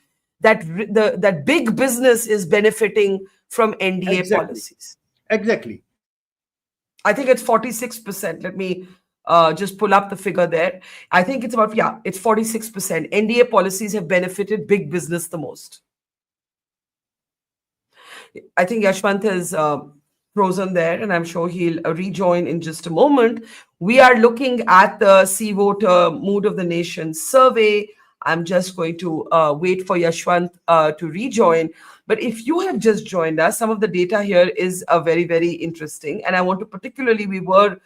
that that big business is benefiting from NDA policies. Exactly. I think it's 46%. Let me just pull up the figure there. I think it's about, it's 46%. NDA policies have benefited big business the most. I think Yashwant has frozen there, and I'm sure he'll rejoin in just a moment. We are looking at the CVoter Mood of the Nation survey. I'm just going to wait for Yashwant to rejoin. But if you have just joined us, some of the data here is very, very interesting. And I want to particularly, we were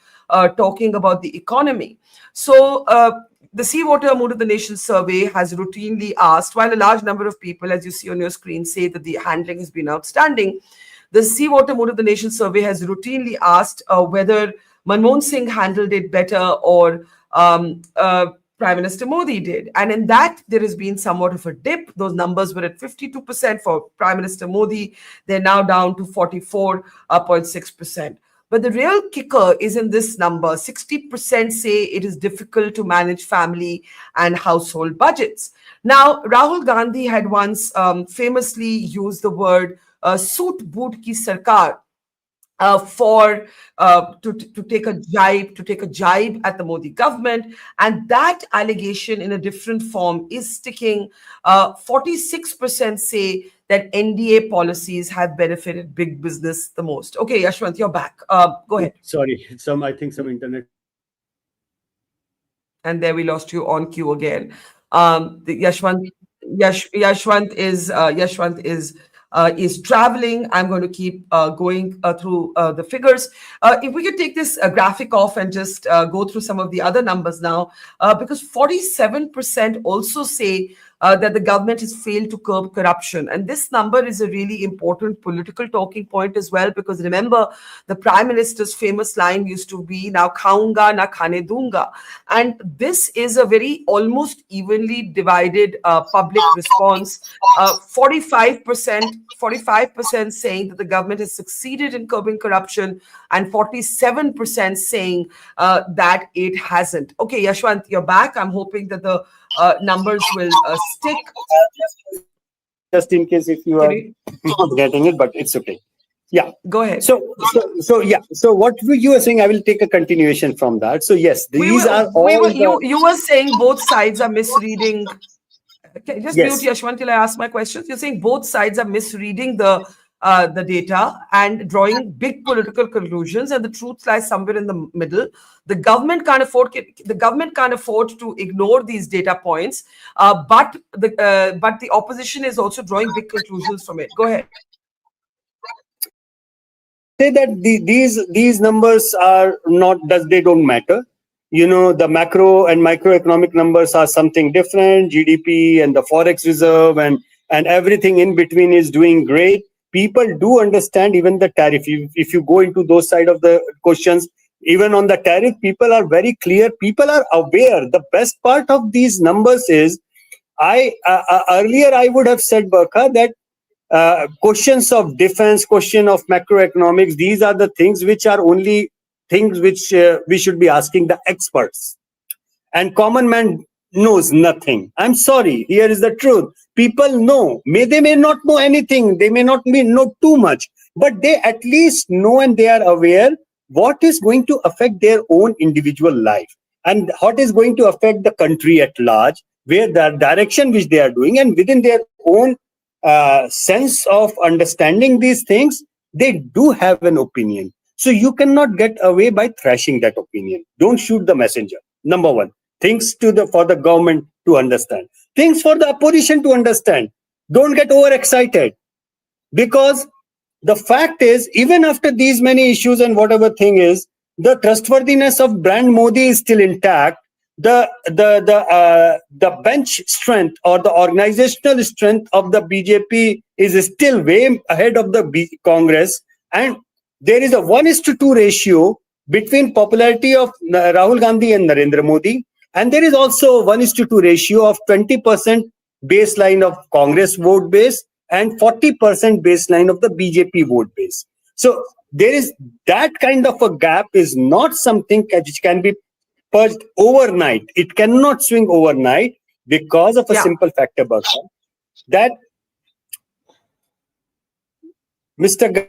talking about the economy. So the CVoter Mood of the Nation survey has routinely asked, while a large number of people, as you see on your screen, say that the handling has been outstanding, the CVoter Mood of the Nation survey has routinely asked whether Manmohan Singh handled it better or Prime Minister Modi did. And in that, there has been somewhat of a dip. Those numbers were at 52% for Prime Minister Modi. They're now down to 44.6%. But the real kicker is in this number. 60% say it is difficult to manage family and household budgets. Now, Rahul Gandhi had once famously used the word suit boot ki sarkar. to take a jibe at the Modi government, and that allegation in a different form is sticking. 46% say that NDA policies have benefited big business the most. Okay, Yashwant, you're back. Go ahead. Sorry, I think some internet. And there we lost you on cue again. Yashwant is traveling. I'm going to keep going through the figures. If we could take this graphic off and just go through some of the other numbers now, because 47% also say that the government has failed to curb corruption. And this number is a really important political talking point as well, because remember, the Prime Minister's famous line used to be, "Now khaunga na khane dunga." And this is a very almost evenly divided public response. 45% saying that the government has succeeded in curbing corruption, and 47% saying that it hasn't. Okay, Yashwant, you're back. I'm hoping that the numbers will stick. Just in case if you are not getting it, but it's okay. Yeah, go ahead. So what you were saying, I will take a continuation from that. So yes, these are all. You were saying both sides are misreading. Okay, just mute Yashwant till I ask my questions. You're saying both sides are misreading the data and drawing big political conclusions, and the truth lies somewhere in the middle. The government can't afford to ignore these data points, but the opposition is also drawing big conclusions from it. Go ahead. Say that these numbers are not, they don't matter. You know, the macro and microeconomic numbers are something different. GDP and the forex reserve and everything in between is doing great. People do understand even the tariff. If you go into those side of the questions, even on the tariff, people are very clear. People are aware. The best part of these numbers is, earlier I would have said, Barkha, that questions of defense, question of macroeconomics, these are the things which are only things which we should be asking the experts. And common man knows nothing. I'm sorry, here is the truth. People know. They may not know anything. They may not know too much. But they at least know, and they are aware what is going to affect their own individual life. And what is going to affect the country at large, where the direction which they are doing, and within their own sense of understanding these things, they do have an opinion. So you cannot get away by thrashing that opinion. Don't shoot the messenger. Number one, things for the government to understand, things for the opposition to understand. Don't get overexcited, because the fact is, even after these many issues and whatever thing is, the trustworthiness of brand Modi is still intact. The bench strength or the organizational strength of the BJP is still way ahead of the Congress, and there is a 1:2 ratio between popularity of Rahul Gandhi and Narendra Modi, and there is also 1:2 ratio of 20% baseline of Congress vote base and 40% baseline of the BJP vote base. So there is that kind of a gap is not something which can be purged overnight. It cannot swing overnight because of a simple factor, Barkha, that Mr.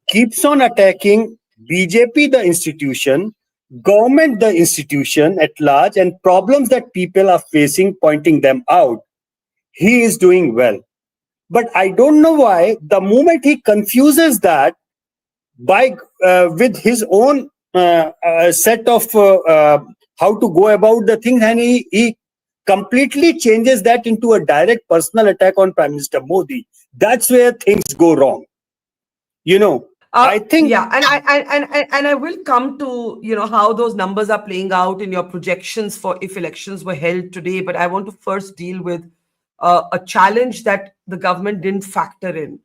keeps on attacking BJP, the institution, government, the institution at large, and problems that people are facing, pointing them out. He is doing well. But I don't know why, the moment he confuses that by with his own set of how to go about the thing, and he completely changes that into a direct personal attack on Prime Minister Modi. That's where things go wrong. You know, I think, and I will come to how those numbers are playing out in your projections for if elections were held today. But I want to first deal with a challenge that the government didn't factor in.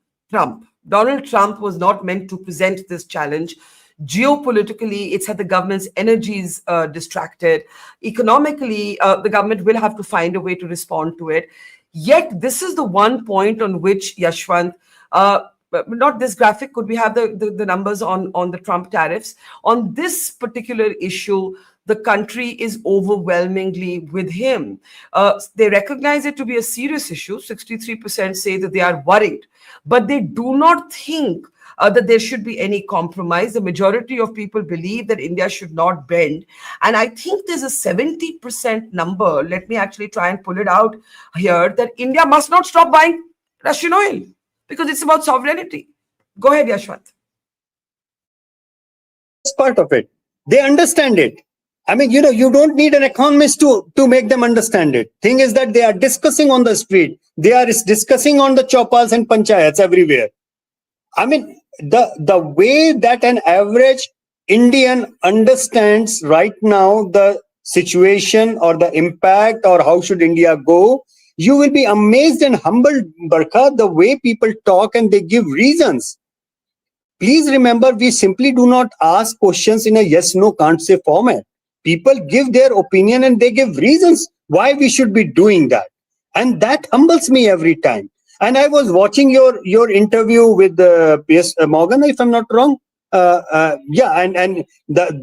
Donald Trump was not meant to present this challenge. Geopolitically, it's had the government's energies distracted. Economically, the government will have to find a way to respond to it. Yet, this is the one point on which, Yashwant, not this graphic, could we have the numbers on the Trump tariffs? On this particular issue, the country is overwhelmingly with him. They recognize it to be a serious issue. 63% say that they are worried, but they do not think that there should be any compromise. The majority of people believe that India should not bend. And I think there's a 70% number, let me actually try and pull it out here, that India must not stop buying Russian oil because it's about sovereignty. Go ahead, Yashwant. It's part of it. They understand it. I mean, you don't need an economist to make them understand it. Thing is that they are discussing on the street. They are discussing on the chaupas and panchayats everywhere. I mean, the way that an average Indian understands right now the situation or the impact or how should India go, you will be amazed and humbled, Barkha, the way people talk and they give reasons. Please remember, we simply do not ask questions in a yes, no, can't say format. People give their opinion and they give reasons why we should be doing that. And that humbles me every time. And I was watching your interview with P.S. Morgan, if I'm not wrong. And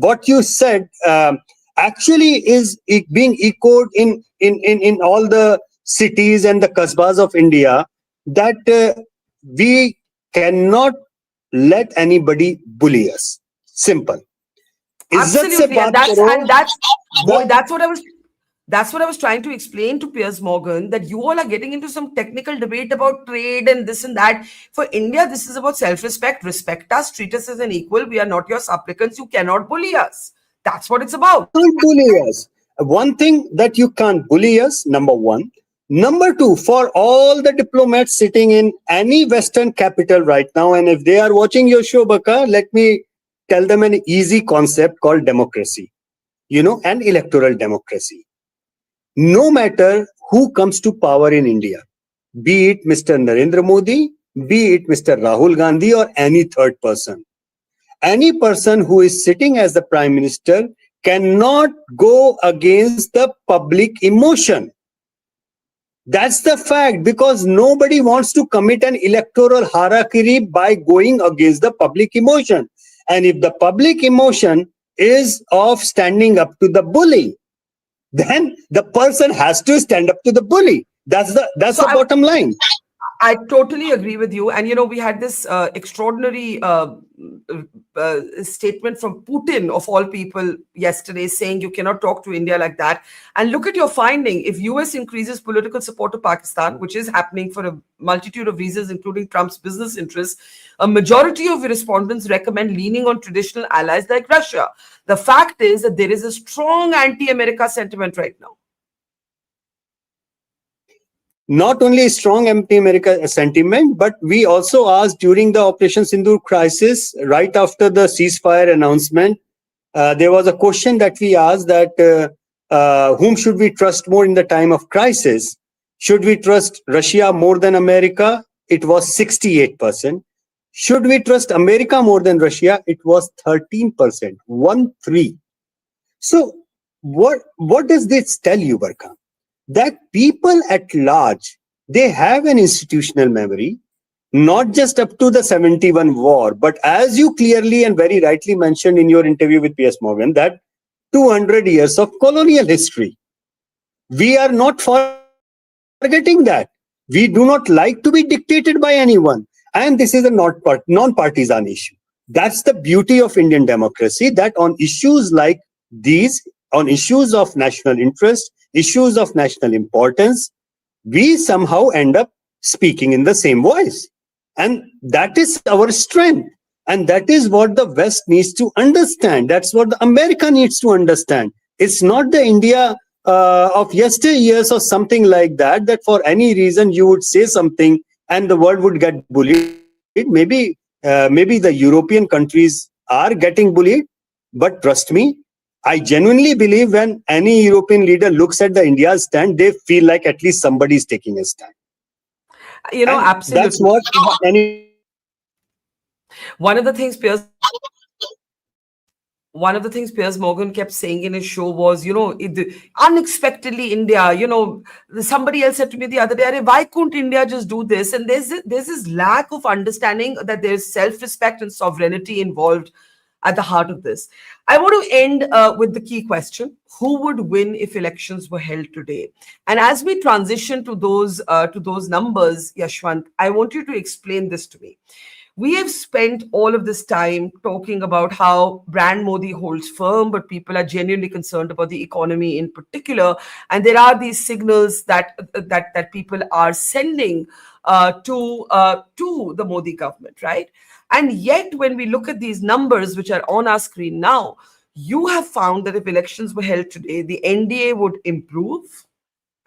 what you said actually is being echoed in all the cities and the kasbahs of India, that we cannot let anybody bully us. Simple. Absolutely, and that's what I was trying to explain to Piers Morgan, that you all are getting into some technical debate about trade and this and that. For India, this is about self-respect. Respect us, treat us as an equal. We are not your supplicants. You cannot bully us. That's what it's about. You can't bully us. One thing that you can't bully us, number one. Number two, for all the diplomats sitting in any Western capital right now, and if they are watching your show, Barkha, let me tell them an easy concept called democracy, and electoral democracy. No matter who comes to power in India, be it Mr. Narendra Modi, be it Mr. Rahul Gandhi or any third person, any person who is sitting as the Prime Minister cannot go against the public emotion. That's the fact, because nobody wants to commit an electoral harakiri by going against the public emotion. And if the public emotion is of standing up to the bully, then the person has to stand up to the bully. That's the bottom line. I totally agree with you. And, we had this extraordinary statement from Putin, of all people, yesterday, saying you cannot talk to India like that. And look at your finding. If US increases political support to Pakistan, which is happening for a multitude of reasons, including Trump's business interests, a majority of respondents recommend leaning on traditional allies like Russia. The fact is that there is a strong anti-America sentiment right now. Not only strong anti-America sentiment, but we also asked during the Operation Sindoor crisis, right after the ceasefire announcement, there was a question that we asked that whom should we trust more in the time of crisis? Should we trust Russia more than America? It was 68%. Should we trust America more than Russia? It was 13%, 1-3. So what does this tell you, Barkha? That people at large, they have an institutional memory, not just up to the 71 war, but as you clearly and very rightly mentioned in your interview with P.S. Morgan, that 200 years of colonial history. We are not forgetting that. We do not like to be dictated by anyone. And this is a non-partisan issue. That's the beauty of Indian democracy, that on issues like these, on issues of national interest, issues of national importance, we somehow end up speaking in the same voice. And that is our strength. And that is what the West needs to understand. That's what the America needs to understand. It's not the India of yesteryears or something like that, that for any reason you would say something and the world would get bullied. Maybe the European countries are getting bullied, but trust me, I genuinely believe when any European leader looks at the India's stand, they feel like at least somebody is taking a stand. Absolutely. That's what One of the things Piers Morgan kept saying in his show was, unexpectedly India, somebody else said to me the other day, why couldn't India just do this? And there's this lack of understanding that there's self-respect and sovereignty involved at the heart of this. I want to end with the key question: who would win if elections were held today? And as we transition to those numbers, Yashwant, I want you to explain this to me. We have spent all of this time talking about how brand Modi holds firm, but people are genuinely concerned about the economy in particular. And there are these signals that people are sending to the Modi government, right? And yet, when we look at these numbers, which are on our screen now, you have found that if elections were held today, the NDA would improve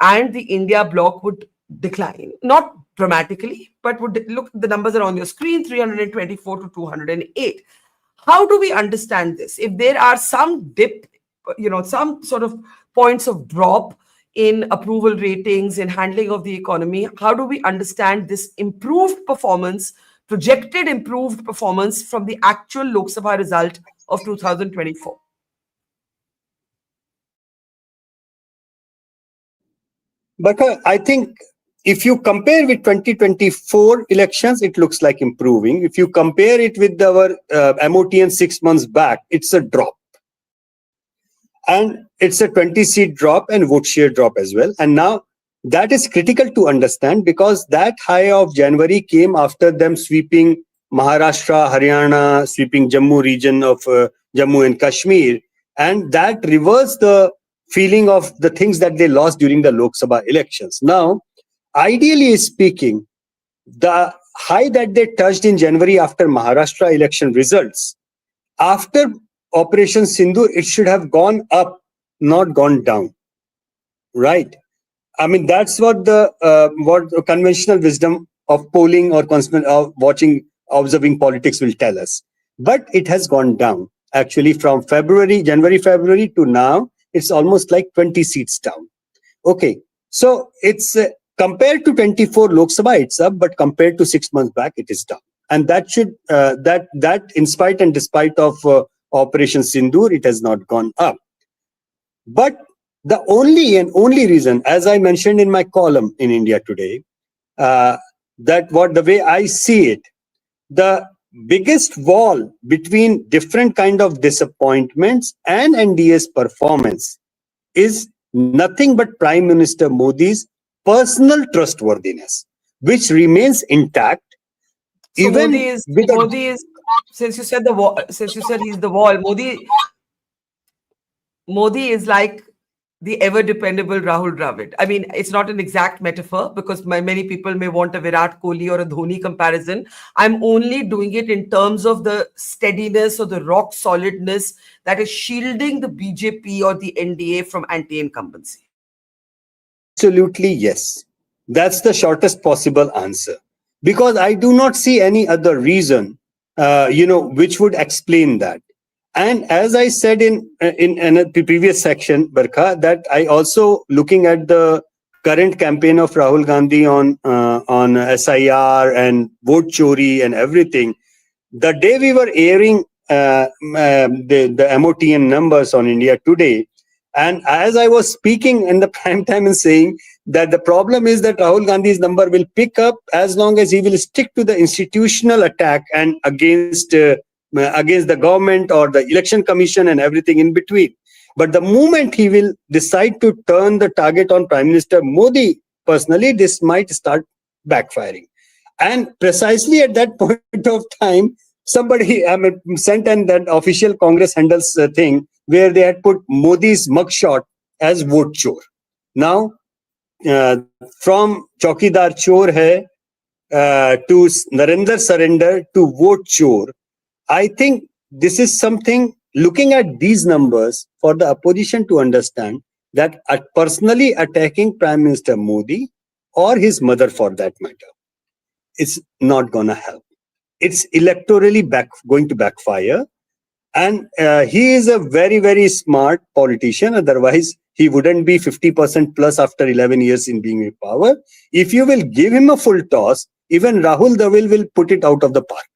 and the India bloc would decline. Not dramatically, but would look, the numbers are on your screen, 324 to 208. How do we understand this? If there are some dip, some sort of points of drop in approval ratings, in handling of the economy, how do we understand this improved performance, projected improved performance from the actual Lok Sabha result of 2024? But I think if you compare with 2024 elections, it looks like improving. If you compare it with our MOTN 6 months back, it's a drop. And it's a 20-seat drop and vote share drop as well. And now that is critical to understand, because that high of January came after them sweeping Maharashtra, Haryana, sweeping Jammu region of Jammu and Kashmir. And that reversed the feeling of the things that they lost during the Lok Sabha elections. Now, ideally speaking, the high that they touched in January after Maharashtra election results, after Operation Sindoor, it should have gone up, not gone down, right? I mean, that's what the conventional wisdom of polling or watching, observing politics will tell us. But it has gone down. Actually, from January, February to now, it's almost like 20 seats down. Okay, so it's compared to 24 Lok Sabha, it's up, but compared to 6 months back, it is down. And that should that in spite and despite of Operation Sindoor, it has not gone up. But the only reason, as I mentioned in my column in India Today, the way I see it, the biggest wall between different kind of disappointments and NDA's performance is nothing but Prime Minister Modi's personal trustworthiness, which remains intact. So Even Modi is, since you said he's the wall, Modi is like the ever dependable Rahul Dravid. I mean, it's not an exact metaphor, because many people may want a Virat Kohli or a Dhoni comparison. I'm only doing it in terms of the steadiness or the rock solidness that is shielding the BJP or the NDA from anti-incumbency. Absolutely, yes. That's the shortest possible answer, because I do not see any other reason, which would explain that. And as I said in a previous section, Barkha, that I also, looking at the current campaign of Rahul Gandhi on SIR and vote chori and everything, the day we were airing the MOTN numbers on India Today, and as I was speaking in the prime time and saying that the problem is that Rahul Gandhi's number will pick up as long as he will stick to the institutional attack and against the government or the election commission and everything in between. But the moment he will decide to turn the target on Prime Minister Modi personally, this might start backfiring. And precisely at that point of time, somebody sent in that official Congress handles thing where they had put Modi's mugshot as vote chore. Now, from Chaukidar Chor hai to Narendra surrender to vote chore, I think this is something, looking at these numbers, for the opposition to understand that personally attacking Prime Minister Modi or his mother for that matter, it's not going to help. It's electorally going to backfire. And he is a very, very smart politician. Otherwise, he wouldn't be 50% plus after 11 years in being in power. If you will give him a full toss, even Rahul Dravid will put it out of the park.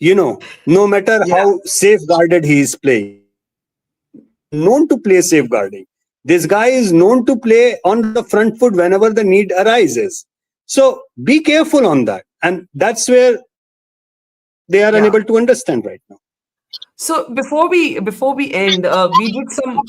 No matter how safeguarded he is playing, known to play safeguarding. This guy is known to play on the front foot whenever the need arises. So be careful on that. And that's where they are unable to understand right now. So before we end, we did some.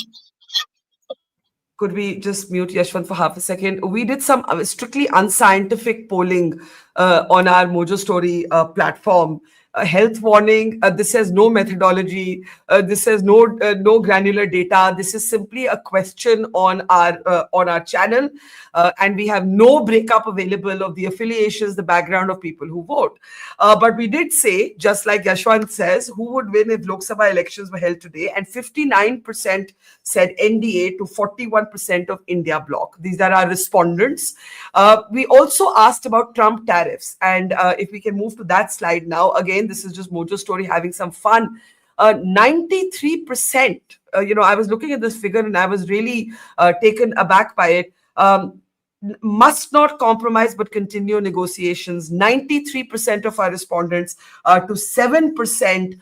Could we just mute Yashwant for half a second? We did some strictly unscientific polling on our Mojo Story platform. A health warning. This has no methodology. This has no granular data. This is simply a question on our channel, and we have no breakup available of the affiliations, the background of people who vote. But we did say, just like Yashwant says, who would win if Lok Sabha elections were held today? And 59% said NDA to 41% of India bloc. These are our respondents. We also asked about Trump tariffs, and if we can move to that slide now. Again, this is just Mojo Story having some fun. 93%, I was looking at this figure and I was really taken aback by it. Must not compromise but continue negotiations. 93% of our respondents to 7%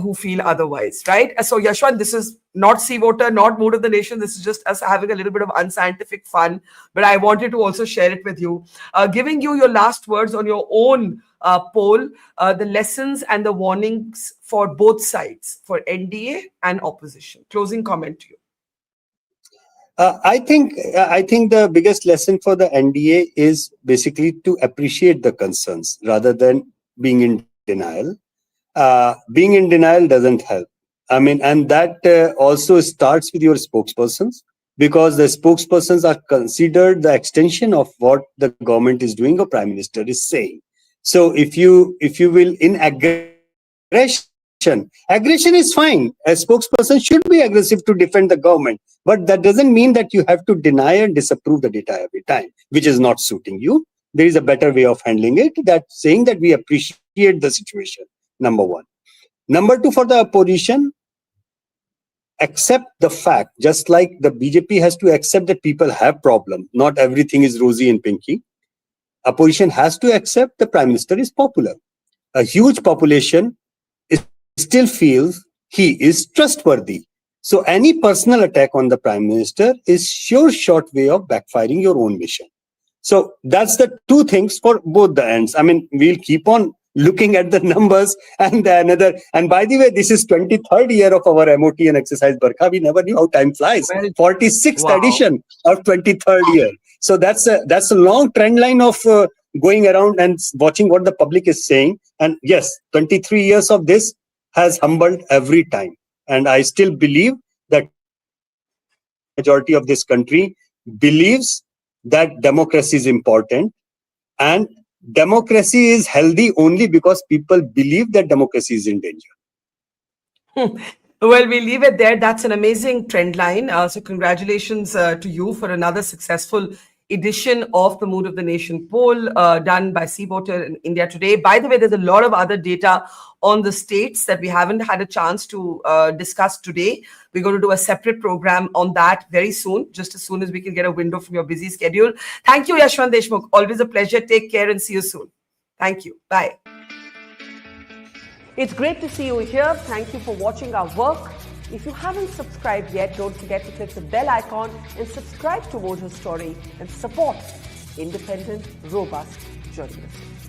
who feel otherwise, right? So Yashwant, this is not CVoter, not Mood of the Nation. This is just us having a little bit of unscientific fun, but I wanted to also share it with you. Giving you your last words on your own poll, the lessons and the warnings for both sides, for NDA and opposition. Closing comment to you. I think the biggest lesson for the NDA is basically to appreciate the concerns rather than being in denial. Being in denial doesn't help. I mean, and that also starts with your spokespersons, because the spokespersons are considered the extension of what the government is doing or Prime Minister is saying. So if you will, in aggression is fine. A spokesperson should be aggressive to defend the government, but that doesn't mean that you have to deny and disapprove the data every time, which is not suiting you. There is a better way of handling it, that saying that we appreciate the situation, number one. Number two, for the opposition, accept the fact, just like the BJP has to accept that people have problems. Not everything is rosy and pinky. Opposition has to accept the Prime Minister is popular. A huge population still feels he is trustworthy. So any personal attack on the Prime Minister is sure short way of backfiring your own mission. So that's the two things for both the ends. I mean, we'll keep on looking at the numbers and another. And by the way, this is 23rd year of our MOT and exercise, Barkha. We never knew how time flies. 46th edition of 23rd year. So that's a long trend line of going around and watching what the public is saying. And yes, 23 years of this has humbled every time. And I still believe that majority of this country believes that democracy is important, and democracy is healthy only because people believe that democracy is in danger. Well, we leave it there. That's an amazing trend line. So congratulations to you for another successful edition of the Mood of the Nation poll done by CVoter in India Today. By the way, there's a lot of other data on the states that we haven't had a chance to discuss today. We're going to do a separate program on that very soon, just as soon as we can get a window from your busy schedule. Thank you, Yashwant Deshmukh. Always a pleasure. Take care and see you soon. Thank you. Bye. It's great to see you here. Thank you for watching our work. If you haven't subscribed yet, don't forget to click the bell icon and subscribe to Mojo Story and support independent, robust journalism.